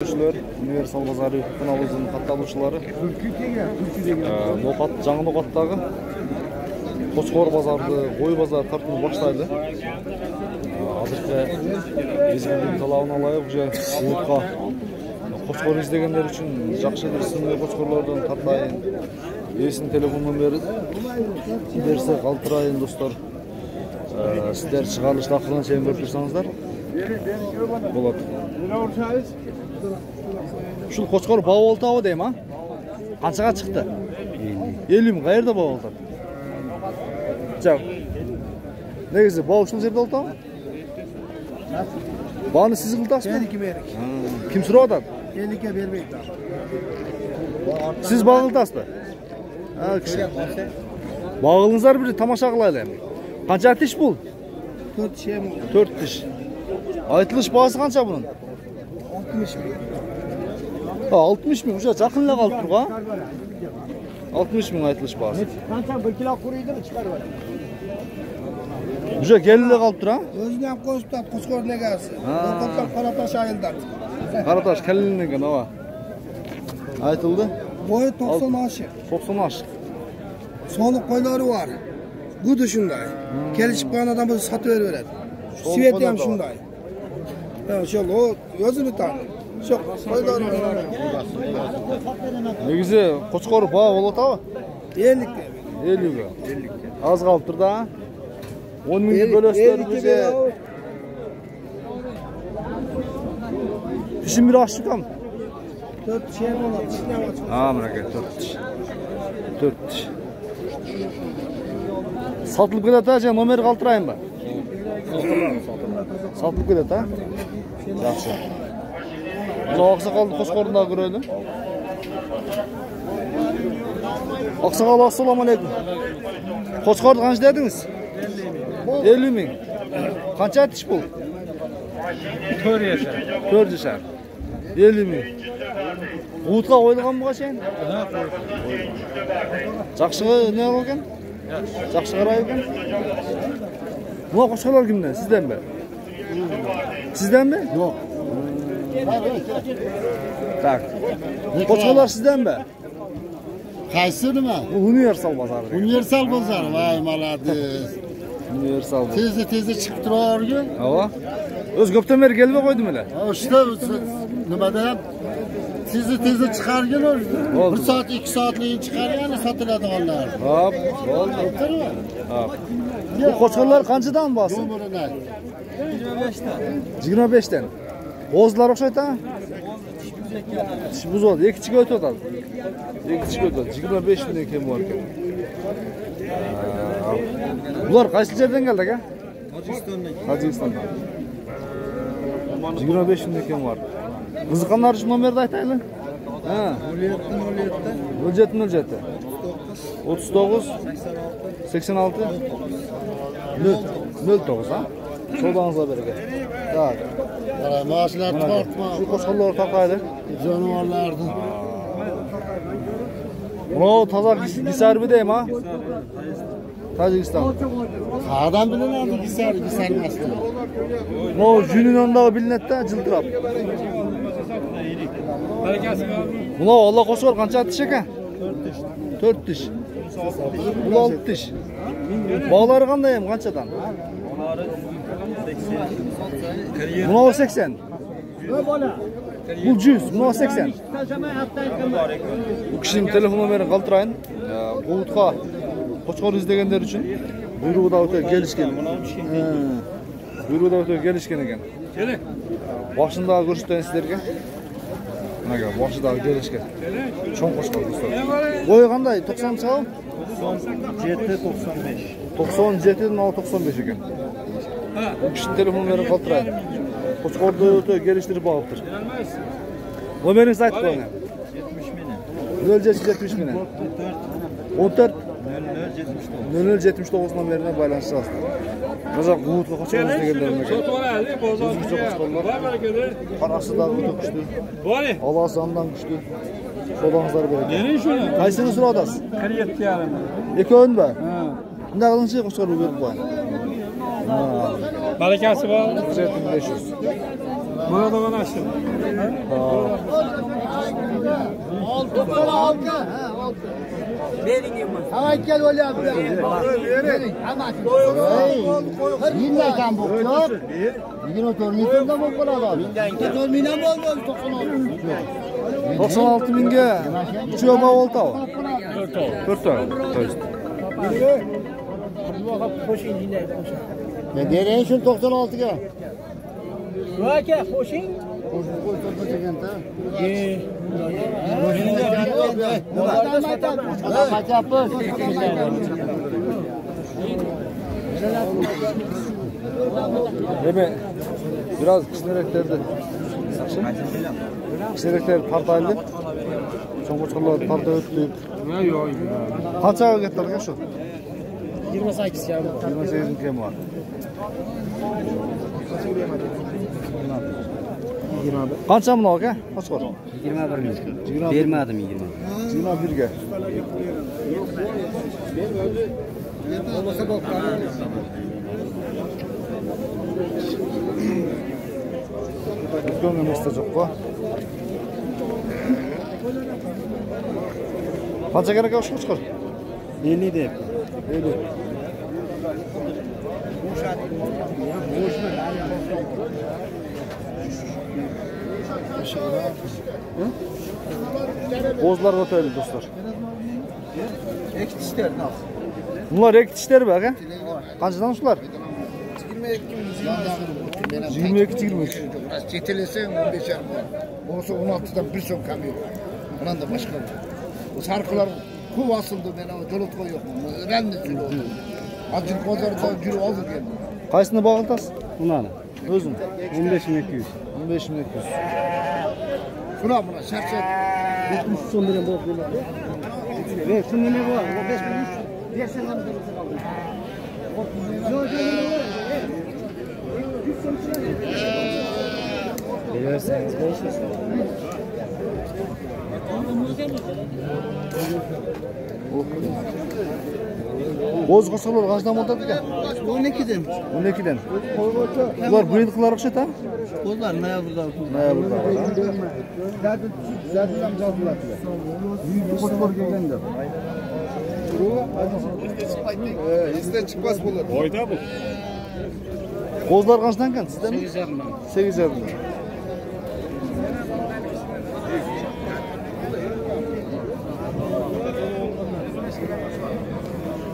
Universal Bazarı kanalımızın katılımcıları. Жаңы Ноқаттағы Қошқор базарды, қой базар тартымы баштайды. Азыркы мезгилдин талабын алайык, уже уутка Қошқор издегендер үчүн жакшы бир сынды Қошқорлордон тартайын. Эсин телефондон берсе калтырайын достор. Сиздер чыгарылышты акырын чейин көрүп турсаңыздар болот. Ушул Қошқор бабы болтабы дейм, а? Канчага чыкты? 50 миң. Каерде бабы болтат? Жак. Негизи бабы ушул жерде болтабы? Бааны сиз кылдасызбы? Меники берик. Ким сурап атат? Эликке бербейт. Сиз баа кылдасызбы? Багылыңыздар бир тамаша кылайлы эми. Канча тиш бул? 4 тиш. 4 тиш. Айтылыш баасы канча bunun? 60 миң. 60 миң, уже жақын эле калып турга. 60 миң айтылыш баасы. Канча 1 кило курuydu чыгарып атат. Уже келе калып тура? Өзүнө ham коюп атат, Қошқор негасы. Ортоктон Караташ айылдар. Караташ келин экен, ооба. Айтылды. Бою 90 ашык. 90 ашык. Солук койлору бар. Гуду ушундай. Келишип калган адам болсо сатып берет. Свети ham ушундай. Ошол өзүнү таан. Жоқ, койлору. Негизи Қошқор баа болот абы? 50. 50. Аз калыптыр да. 10 миңди бөлөсдөр бизе. Тишин бир ашык кам? 4 тиш болот, тишине болот. Мынакей 4 тиш. 4 тиш. Сатылып келет а, же номер калтырайынбы? Сатылып келет а? Жакшы. Мына аксакалдын Қошқорун да көрөлү. Аксакал, ассаламу алейкум. Қошқорду канча дедиңиз? 50 миң. Канча тиш бул? 4 жашар. 4 жашар. 50 миң. Уутка коюлганбы чейин? Жакшы не болгон? Жакшы карайбы экен? Мына Қошқорлор кимден? Сизденби? Сизденби? Жок. Так. Қошқорлор сизденби? Qaysi nima? Bu Universal Bazarı. Universal Bazar. Vay молодец. Universal. Tezda chiqib turardi. Ava. O'z ko'pdan beri kelmay qo'ydim ele. Işte nimada ham tezda chiqargan o'zi. 1 soat 2 soatlik chiqargan sotiladiganlar. Hop, bo'ldi. Hop. Bu Qo'chqorlar qanchadan bosi? 25 dan. O'zlari o'xshaydi ha? Tish buzildi, ikkichiga o'tib o'tadi. Ikkichiga o'tadi. 25 ming ekan bor ekan. Bular qaysi yerdan keldi aka? Tojikistondan. 25 ming ekan bor. Qiziqqanlar uchun nomerni aytayli. Ha. 07 39 86 09 ha. Sodangizga beraka. Tak. Maaşlar tortma. Shu Qo'shqorlar taqaydi. Jonivorlarni. Buni toza Gisarbi deymi ha? Tojikiston. Qayerdan bilinadi Gisarmasdi? Bu Junonondagi bilinadi-da, jiltirab. Buni Alloh Qo'shqor qancha tish ekan? 4 tish. Bu 6 tish. Bog'lari qanday ham qanchadan? Buni 80. Bu 100, buni 80. Bu kishining telefon nomerini qoldirayın. Uutqa Qo'shqor izdegenler uchun buyrug'ida o'tib kelishgan. Buyrug'ida o'tib kelishgan ekan. Keling. Boshida ko'rsatayın sizlarga. Mana boshida kelishgan. Cho'ng Qo'shqor do'stlar. Bo'yi qanday? 90 chaqim? 97 95 ekan. Bu kishi telefon nomerini qoldirayın. Qo'shqorda o'tib kelishtirib olibdir. Nomeringizni aytib qo'ying. 70 ming. 14 0079 nomerinden paylaşacağız. Mesela Uğut'la Qo'shqor degenlerine gel. Parası da Uğut'a güçlü. Alasından güçlü. Sodağınızları verin. Kaysını sıradasın? 47 yarım. Ekön mü? Ne kılınca Qo'shqor verip koyun. Malakasi bor. 500. Bana da bana açtım. Hemen gel öyle abi. Yine kan bu yok. Yine törmünden mi kola? Yine törmünden mi oldu? 96 mingga. Uçuyor mu oldu o? 4 tane. Ne dereyim şunu 96'ga? Vaka hoşin. Kaç yapın? Deme. Biraz kişilereklerdi. Kişilerekler partaylı. Çoğunlukla parta öttü. Kaça gettirdik şu? 28 ya. 28 kim var? Qancha mı aka? Kaç var? 21 ming. Bermadim 20. 21 ga. Gömüm işte çok var. Kaça gerek yok şu çıkar? 50 de. 50. Bozlar otelli dostlar. Ekitişler ne? Bunlar ekitişler be aka. Kaçdan şular? 22-23. Çetelesen 15'er. Olsa 16'dan bir son kamyon. Ondan da başka. O sarkılar kuv asıldı ben ama jolotko yok. Öğrendi jüri oldu. Acil pazarda jüri aldı geldi. Kaysını bağıltas? Bunlar. Özüm. 15200. 15.200. Şuna buna şarşat. 70 son lira bulup böyle. Ve şunun ne var? O 5000 dersen lan verirseniz 500. Boz qısqılar kaçdan oldu diye? 12'den. 12'den. Bunlar bu yılqılar oxşat ha? Onlar ne yaptılar? Noyabrda. Zaten amcalar. Bu qısqılar kelganda. İzden çıkmaz bunlar. Bozlar kaçdan kan sizden? 8 yarım.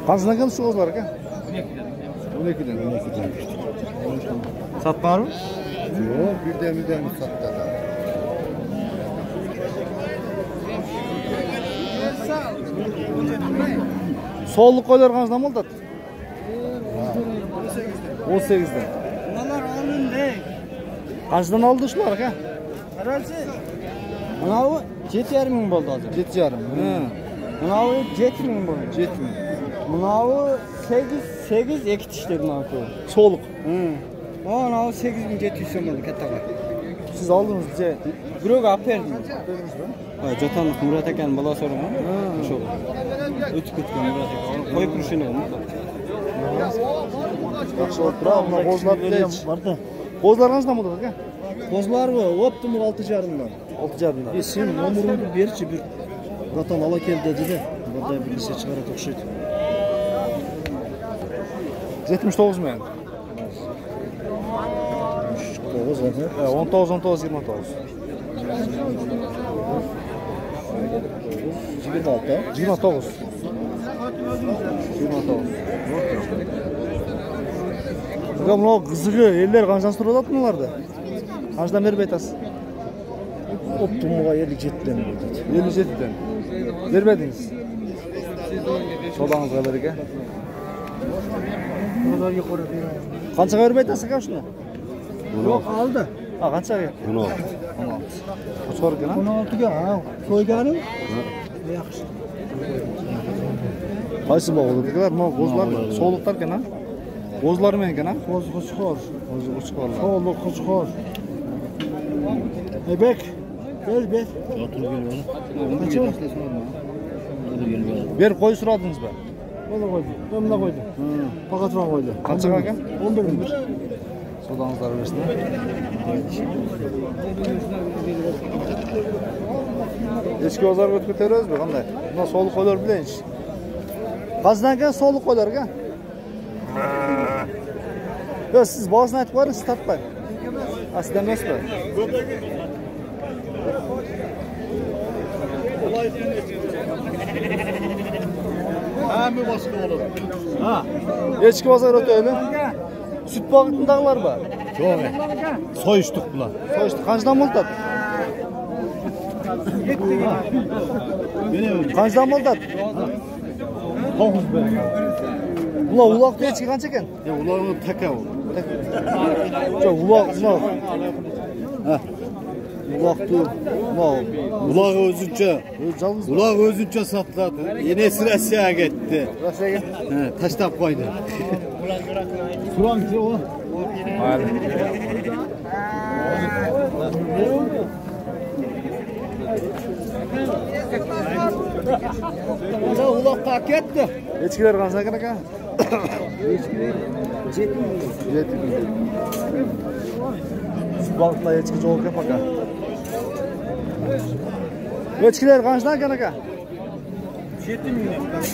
Kaçdan kan şu bozlar aka? 12'den. Satmar mı? Yok birden sattı. Soğulluk koylar kaçdan mı oldu? 18'den. Bunlar alın de. Kaçdan aldı şular aka? Herhalde. Bunağı 7,5 ming bo'ldi hozir. 7 yarım. Bunağı 7 ming bo'ldi. 7 mi? Bunağı 8 2 tishdi bunağı. Soğulluk. Bunağı 8700 so'm bo'ldi katta qilib. Siz aldınız bize. Birovga olib berdim. Ha, Jotonlik Murat akani bola so'ragan. Shu. O'tib ketgan Murat aka. Qo'yib turishini Yaxshi olib turadi. Buna bozlar bilan borda. Bozlar kaçdan oldu aka? Bozlar mı? Optum 6,5'dan. 6 yarımdan. Sen nomerini berçi bir vatan ala kel dedi de. Burada bir lise çıkarak okşaydı. 79 mu yani? 9 zaten. 19 29 29. 26. 29. 29. Bakalım o kızığı eller kaçtan sonra da bunlarda. Kaçtan verip aytasın? Optum'a 57'den dedi. 57'den. Vermediniz. Sobanızga berge. Bunlar yukarı bir. Qanchaga verip aytasın ka şunu? Yok aldı. Ha qanchaga? 16. 16. Qo'chqor ekan ha? 16'ga ha. Koyganim. Yaxshi. Qaysi bog' dedilar? Mana qo'zlar, so'liqlar ekan ha? Qo'zlarmi ekan ha? Qo'z qo'chqor. O'zi qo'chqorlar. So'liq qo'chqor. Bek. Ber. Qancha? Ber qo'y so'radingizmi? Mana qo'ydi. Mana qo'ydi. Faqat mana qo'ydi. Qanchaga aka? 11 ming. Sodağınızlar versin. Eski bozorga o'tib ketyapsizmi? Qanday? Bunda soliq qo'ylar bilan. Qazdan keyin soliq qo'ylarga. Yo, siz bosini aytib qo'ying, siz topmang. Aslida emasmi? Hamma boshqa bo'ladi. Ha. Eski bozor o'taylik. Süt bag'itindag'lar bor. Yo'q. Soyishtiq bular. So'yishdi. Qanchadan bo'ladi? Qanchadan bo'ladi? 9 bergan. Ular uloqda echki qancha ekan? Ular taka u. Yo'q, uloq. Ha. Uloqdu. Ular o'zuncha, Yalnız ular o'zuncha sotiladi. Enesi Rossiyaga ketdi. Rossiyaga. Ha, tashlab qo'ydi. Suranchi o. Mayli. Ular uloqqa ketdi. Echkilar qancha ekan aka? 7 ming. Balıklar echki javob berib aka. Echkilar qanchadan ekan aka?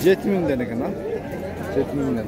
7 mingdan ekan ha. 7 mingdan.